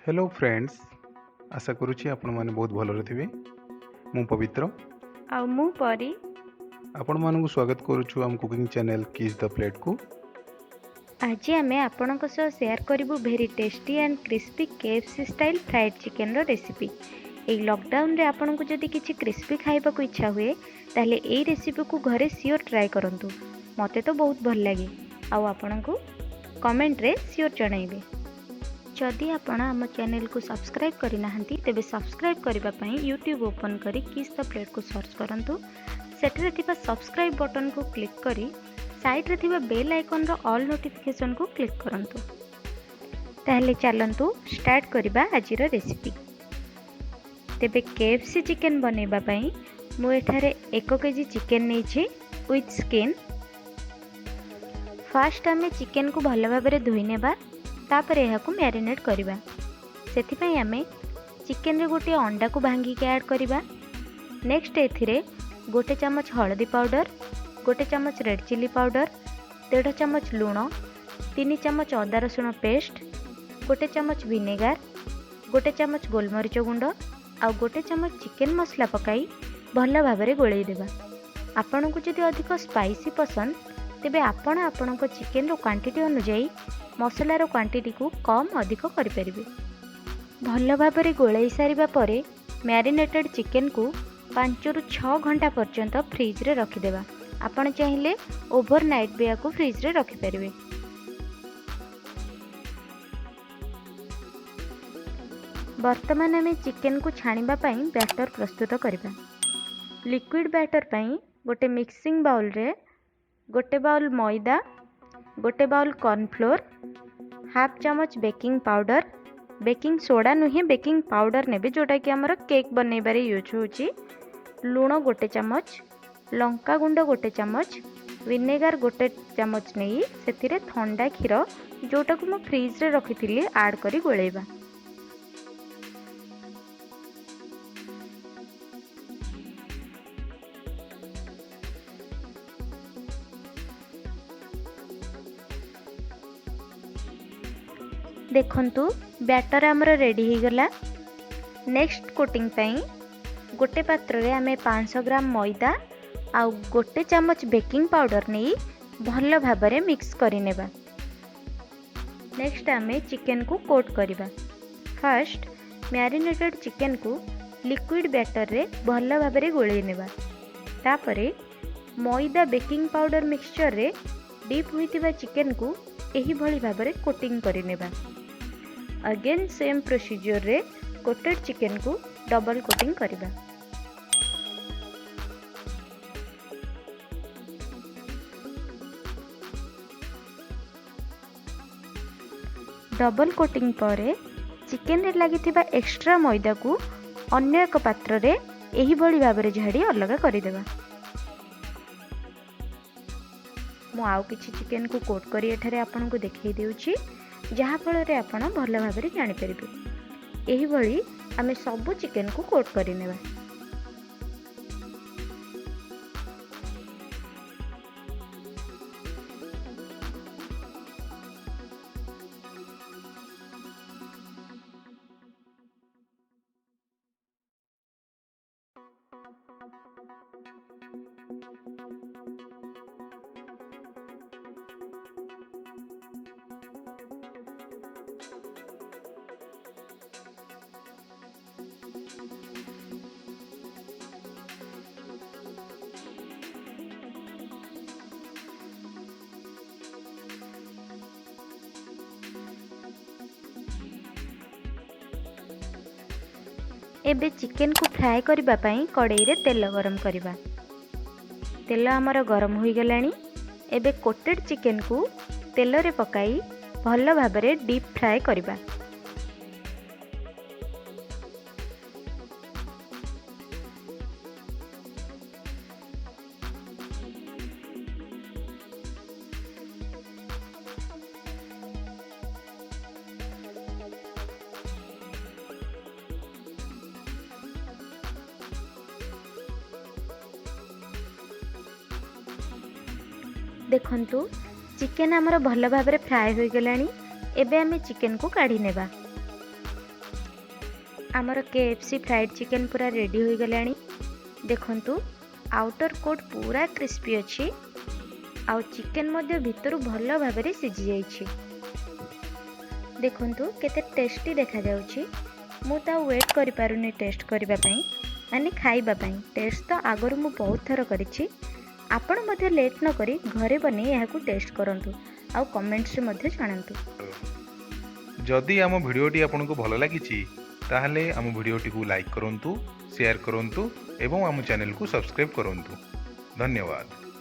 Hello friends, आशा करुच्ची आपण मैंने बहुत भलरे थे। मु पवित्र ଆଉ ମୁଁ ପରି आपण मानक स्वागत करुछु आम cooking channel kiss the plate को। ଆଜି ଆମେ ଆପଣଙ୍କ ସହ ସେୟାର କରିବୁ very tasty and crispy KFC style fried ଚିକେନର ରେସିପି। ଏହି ଲକଡାଉନରେ ଆପଣଙ୍କୁ ଯଦି କିଛି କ୍ରିସ୍ପି ଖାଇବାକୁ ଇଚ୍ଛା ହୁଏ ତାହେଲେ ଏହି ରେସିପିକୁ ଘରେ ସିଓର ଟ୍ରାଏ କରନ୍ତୁ। ମୋତେ ତ ବହୁତ ଭଲ ଲାଗେ, ଆଉ ଆପଣଙ୍କୁ କମେଣ୍ଟରେ ସିଓର ଜଣାଇବେ। ଯଦି ଆପଣ ଆମ ଚ୍ୟାନେଲକୁ ସବସ୍କ୍ରାଇବ୍ କରିନାହାନ୍ତି ତେବେ ସବସ୍କ୍ରାଇବ୍ କରିବା ପାଇଁ ୟୁଟ୍ୟୁବ୍ ଓପନ୍ କରି କିସ୍ ଦ ପ୍ଲେଟ୍କୁ ସର୍ଚ୍ଚ କରନ୍ତୁ। ସେଠାରେ ଥିବା ସବସ୍କ୍ରାଇବ୍ ବଟନ୍କୁ କ୍ଲିକ୍ କରି ସାଇଡ଼୍ରେ ଥିବା ବେଲ୍ ଆଇକନ୍ର ଅଲ୍ ନୋଟିଫିକେସନ୍କୁ କ୍ଲିକ୍ କରନ୍ତୁ। ତାହେଲେ ଚାଲନ୍ତୁ ଷ୍ଟାର୍ଟ କରିବା ଆଜିର ରେସିପି। ତେବେ KFC ଚିକେନ୍ ବନେଇବା ପାଇଁ ମୁଁ ଏଠାରେ 1 କେଜି ଚିକେନ୍ ନେଇଛି ୱିଥ୍ ସ୍କିନ୍। ଫାର୍ଷ୍ଟ ଆମେ ଚିକେନ୍କୁ ଭଲ ଭାବରେ ଧୋଇ ନେବା, ତାପରେ ଏହାକୁ ମ୍ୟାରିନେଟ୍ କରିବା। ସେଥିପାଇଁ ଆମେ ଚିକେନରେ ଗୋଟିଏ ଅଣ୍ଡାକୁ ଭାଙ୍ଗିକି ଆଡ଼୍ କରିବା। ନେକ୍ସଟ ଏଥିରେ 1 ଚାମଚ ହଳଦୀ ପାଉଡ଼ର, 1 ଚାମଚ ରେଡ୍ ଚିଲି ପାଉଡ଼ର, 1.5 ଚାମଚ ଲୁଣ, 3 ଚାମଚ ଅଦା ରସୁଣ ପେଷ୍ଟ, 1 ଚାମଚ ଭିନେଗାର, 1 ଚାମଚ ଗୋଲମରିଚ ଗୁଣ୍ଡ ଆଉ 1 ଚାମଚ ଚିକେନ୍ ମସଲା ପକାଇ ଭଲ ଭାବରେ ଗୋଳେଇ ଦେବା। ଆପଣଙ୍କୁ ଯଦି ଅଧିକ ସ୍ପାଇସି ପସନ୍ଦ ତେବେ ଆପଣ ଆପଣଙ୍କ ଚିକେନର କ୍ୱାଣ୍ଟିଟି ଅନୁଯାୟୀ ମସଲାର କ୍ୱାଣ୍ଟିଟିକୁ କମ୍ ଅଧିକ କରିପାରିବେ। ଭଲ ଭାବରେ ଗୋଳେଇ ସାରିବା ପରେ ମ୍ୟାରିନେଟେଡ୍ ଚିକେନକୁ 5 ରୁ 6 ଘଣ୍ଟା ପର୍ଯ୍ୟନ୍ତ ଫ୍ରିଜରେ ରଖିଦେବା। ଆପଣ ଚାହିଁଲେ ଓଭରନାଇଟ୍ ବି ୟାକୁ ଫ୍ରିଜରେ ରଖିପାରିବେ। ବର୍ତ୍ତମାନ ଆମେ ଚିକେନକୁ ଛାଣିବା ପାଇଁ ବ୍ୟାଟର ପ୍ରସ୍ତୁତ କରିବା। ଲିକ୍ୱିଡ ବ୍ୟାଟର ପାଇଁ ଗୋଟେ mixing ବାଉଲରେ 1 bowl maida, 1 bowl cornflour, half चामच बेकिंग पाउडर, बेकिंग सोडा नुहे बेकिंग पाउडर नेबे जोटा कि आमर केक बनैबारे यूज होची, लुण 1 चामच, लंका गुंड 1 चामच, विनेगार 1 चामच नहीं सेथिरे ठंडा क्षीर जोटा को मु फ्रिज रे रखिथिली ऐड करी गोळेबा। देखंतु बैटर आमर रेडी हो गला। नेक्स्ट कोटिंग पाई गोटे पात्र रे आमे 500 ग्राम मैदा आउ 1 चामच बेकिंग पाउडर नहीं भल भाबरे मिक्स करि नेबा। नेक्स्ट आमे चिकन को कोट करिबा। फर्स्ट मैरिनेटेड चिकन को लिक्विड बैटर रे भल भाबरे गोळेई नेबा। तापरे मैदा बेकिंग पाउडर मिक्सचर रे डीप होइतिबा चिकन को एही भली भाबरे कोटिंग करि नेबा। अगेन सेम प्रोसीजर रे कोटेड चिकन को डबल कोटिंग करिबा। डबल कोटिंग परे चिकन रे लागिथिबा एक्स्ट्रा मैदा को अन्य एक पात्र रे एही भली भाबरे झाड़ी अलग करिदेबा। मु आउ किछि चिकन को कोट करी एठारे आपन को देखै देउछि, जहाँ फल आपण भल भाव जानीपर। यही आम सबू चिकेन को कोट करनेबा। एबे चिकेन को फ्राए करबा पई कड़ाई रे तेल गरम करबा। तेल आमर गरम हो गलानी। एबे कोटेड चिकेन को तेल रे पकाई भल भाबरे डीप फ्राए करबा। देखंतु चिकेन आमर भल भाबरे फ्राए हो गलानी। एबे आमे चिकेन को काढ़ी नेबा। आमर KFC फ्राइड चिकेन पूरा रेडी हो गलानी। देखंतु आउटर कोट पूरा क्रिस्पी अच्छी आउ चिकेन मध्य भितर भल भाबरे सिझी जाइछि। देखंतु केते टेस्टी देखा जाउछि। मु ता वेट करि पारुनी टेस्ट करबा पई माने खाइबा पई। टेस्ट तो आगरु मु बहुत थर करिछि। आपण मध्य लेट न करी घरे बने याकू टेस्ट करंतु आउ कमेंट्स रे मध्य जणांतु। जदि आम भिडियोटी आपको भल लगी ताहले आम भिडियोटी को लाइक करंतु, शेयर करंतु एवं आम चैनल को सब्सक्राइब करंतु। धन्यवाद।